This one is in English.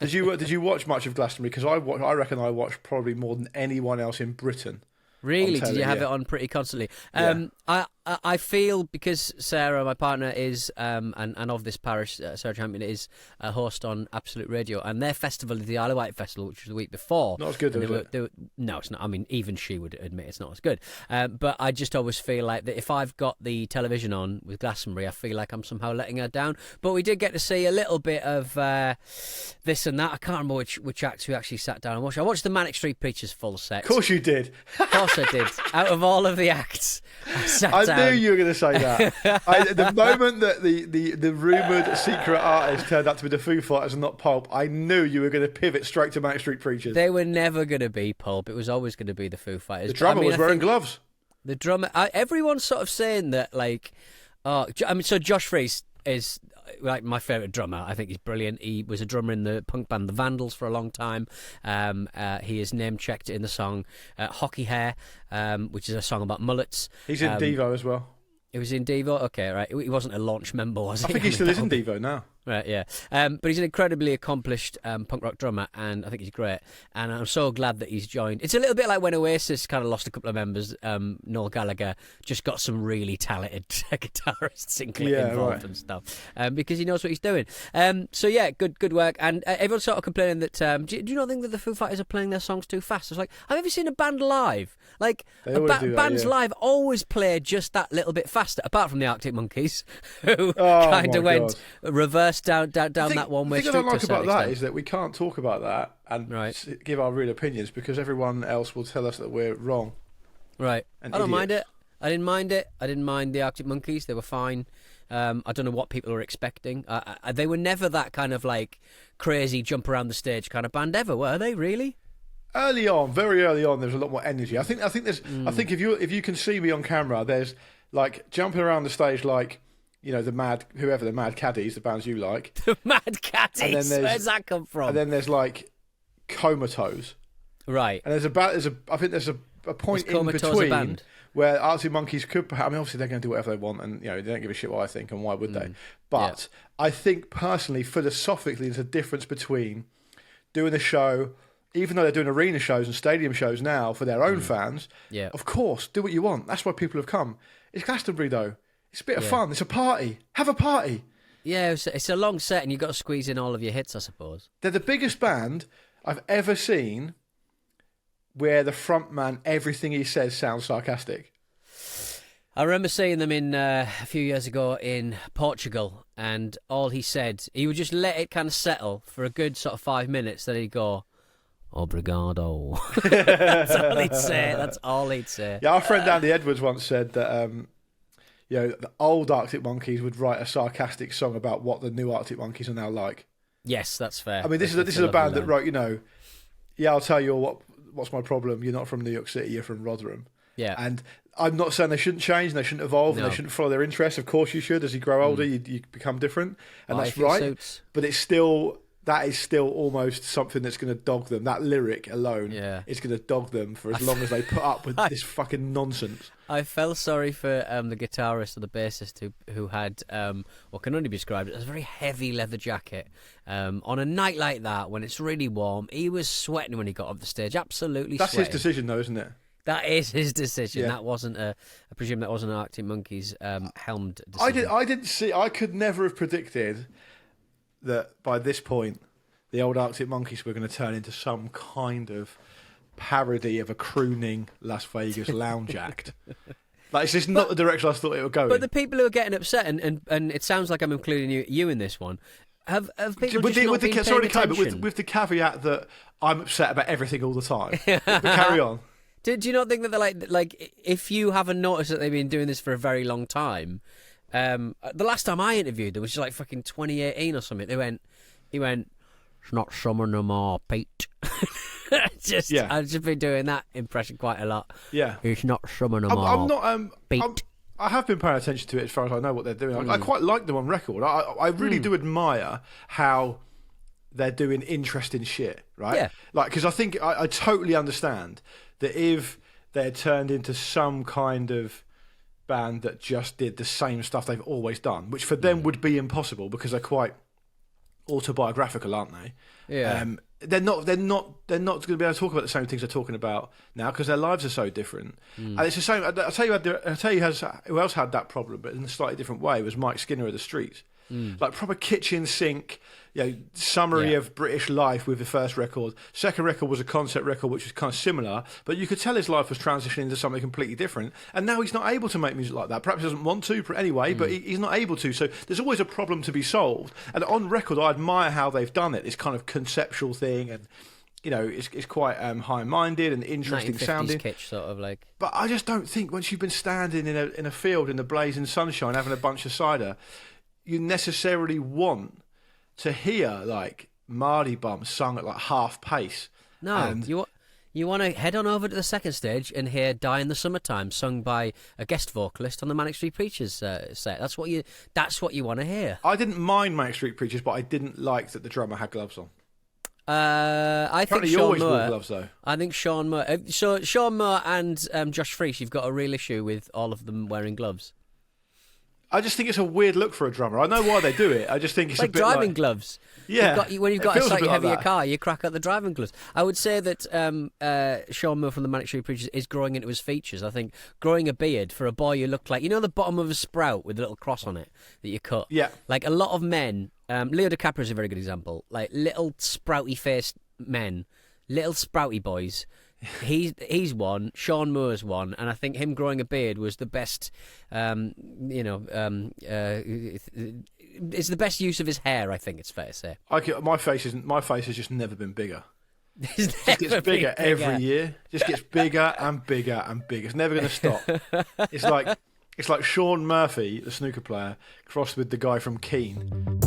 Did you watch much of Glastonbury? Because I reckon I watched probably more than anyone else in Britain. Really? Did you have it on pretty constantly? Yeah. I feel, because Sarah, my partner, is and of this parish, Sarah Champion, is a host on Absolute Radio, and their festival is the Isle of Wight Festival, which was the week before. Not as good, is it? No, it's not. I mean, even she would admit it's not as good. But I just always feel like that if I've got the television on with Glastonbury, I feel like I'm somehow letting her down. But we did get to see a little bit of this and that. I can't remember which acts we actually sat down and watched. I watched the Manic Street Preachers full set. Of course you did. Of course I did. Out of all of the acts, I sat down. I knew you were going to say that. The moment that the rumoured secret artist turned out to be the Foo Fighters and not Pulp, I knew you were going to pivot straight to Manic Street Preachers. They were never going to be Pulp. It was always going to be the Foo Fighters. The drummer was wearing gloves. The drummer... everyone's sort of saying that, like... so Josh Freese is... like my favourite drummer. I think he's brilliant. He was a drummer in the punk band The Vandals for a long time. He is name-checked in the song Hockey Hair, which is a song about mullets. He's in Devo as well. He was in Devo? Okay, right. He wasn't a launch member, was he? I think he still is in Devo now. Right, yeah. But he's an incredibly accomplished punk rock drummer, and I think he's great. And I'm so glad that he's joined. It's a little bit like when Oasis kind of lost a couple of members. Noel Gallagher just got some really talented guitarists involved and stuff, because he knows what he's doing. So yeah, good work. And everyone's sort of complaining that do you not think that the Foo Fighters are playing their songs too fast? It's like, have you ever seen a band live? Like bands live always play just that little bit faster, apart from the Arctic Monkeys, who kind of went reverse down that one-way street. The thing I don't like about that extent is that we can't talk about that and give our real opinions because everyone else will tell us that we're wrong. Right. I don't mind it. I didn't mind it. I didn't mind the Arctic Monkeys. They were fine. I don't know what people were expecting. They were never that kind of like crazy jump around the stage kind of band ever, were they? Really? Early on, very early on, there's a lot more energy. I think there's. I think if you can see me on camera, there's like jumping around the stage like, you know, the mad caddies, the bands you like. The Mad Caddies. Where's that come from? And then there's like Comatose. Right. And I think there's a point in between where Arctic Monkeys could perhaps. I mean, obviously they're going to do whatever they want, and you know they don't give a shit what I think, and why would they? But I think personally, philosophically, there's a difference between doing a show. Even though they're doing arena shows and stadium shows now for their own fans, of course, do what you want. That's why people have come. It's Glastonbury, though. It's a bit of fun. It's a party. Have a party. Yeah, it's a long set and you've got to squeeze in all of your hits, I suppose. They're the biggest band I've ever seen where the front man, everything he says sounds sarcastic. I remember seeing them in a few years ago in Portugal, and all he said, he would just let it kind of settle for a good sort of 5 minutes, then he'd go... Obrigado. That's all he'd say. Yeah, our friend Andy Edwards once said that you know, the old Arctic Monkeys would write a sarcastic song about what the new Arctic Monkeys are now like. Yes, that's fair. I mean, this is a band that wrote, you know, I'll tell you what's my problem. You're not from New York City. You're from Rotherham. Yeah. And I'm not saying they shouldn't change and they shouldn't evolve and they shouldn't follow their interests. Of course you should. As you grow older, you become different, and that's right. Suits. But that is still almost something that's going to dog them. That lyric alone is going to dog them for as long as they put up with this fucking nonsense. I felt sorry for the guitarist or the bassist who had what can only be described as a very heavy leather jacket. On a night like that, when it's really warm, he was sweating when he got off the stage. Absolutely That's sweating. his decision, though, isn't it? That is his decision. Yeah. That wasn't I presume that wasn't an Arctic Monkeys helmed decision. I didn't see. I could never have predicted that by this point the old Arctic Monkeys were going to turn into some kind of parody of a crooning Las Vegas lounge act. Like, it's just not the direction I thought it would go. But the people who are getting upset, and it sounds like I'm including you in this one, have people just not been paying attention? But with the caveat that I'm upset about everything all the time. But carry on. Do you not think that they're like if you haven't noticed that they've been doing this for a very long time? The last time I interviewed them, which was like fucking 2018 or something, he went, it's not summer no more, Pete. I've just been doing that impression quite a lot. Yeah. It's not summer no more, I'm not, Pete. I have been paying attention to it as far as I know what they're doing. I quite like them on record. I really do admire how they're doing interesting shit, right? Yeah. Like, because I think I totally understand that if they had turned into some kind of band that just did the same stuff they've always done, which for them would be impossible because they're quite autobiographical, aren't they? Yeah. They're not going to be able to talk about the same things they're talking about now because their lives are so different. And it's the same. I'll tell you who else had that problem, but in a slightly different way, was Mike Skinner of the Streets. Like proper kitchen sink, summary of British life with the first record. Second record was a concept record, which was kind of similar, but you could tell his life was transitioning into something completely different. And now he's not able to make music like that. Perhaps he doesn't want to anyway, but he's not able to. So there's always a problem to be solved. And on record, I admire how they've done it. This kind of conceptual thing, and it's quite high-minded and interesting sounding. Kitsch, sort of like. But I just don't think once you've been standing in a field in the blazing sunshine having a bunch of cider, you necessarily want to hear like Mardy Bum sung at like half pace. No, and you want to head on over to the second stage and hear "Die in the Summertime" sung by a guest vocalist on the Manic Street Preachers set. That's what you want to hear. I didn't mind Manic Street Preachers, but I didn't like that the drummer had gloves on. I think Sean Sean wore Moore. Gloves, though. I think Sean Moore. So Sean Moore and Josh Freese, you've got a real issue with all of them wearing gloves. I just think it's a weird look for a drummer. I know why they do it. I just think it's like a bit driving like gloves. Yeah, when you've got a slightly heavier like car, you crack out the driving gloves. I would say that Sean Moore from the Manic Street Preachers is growing into his features. I think growing a beard for a boy who looked like, the bottom of a sprout with a little cross on it that you cut. Yeah. Like a lot of men, Leo DiCaprio is a very good example. Like little sprouty faced men, little sprouty boys. He's one. Sean Moore's one, and I think him growing a beard was the best. It's the best use of his hair. I think it's fair to say. My face has just never been bigger. It just gets bigger every year. Just gets bigger and bigger and bigger. It's never going to stop. It's like Sean Murphy, the snooker player, crossed with the guy from Keane.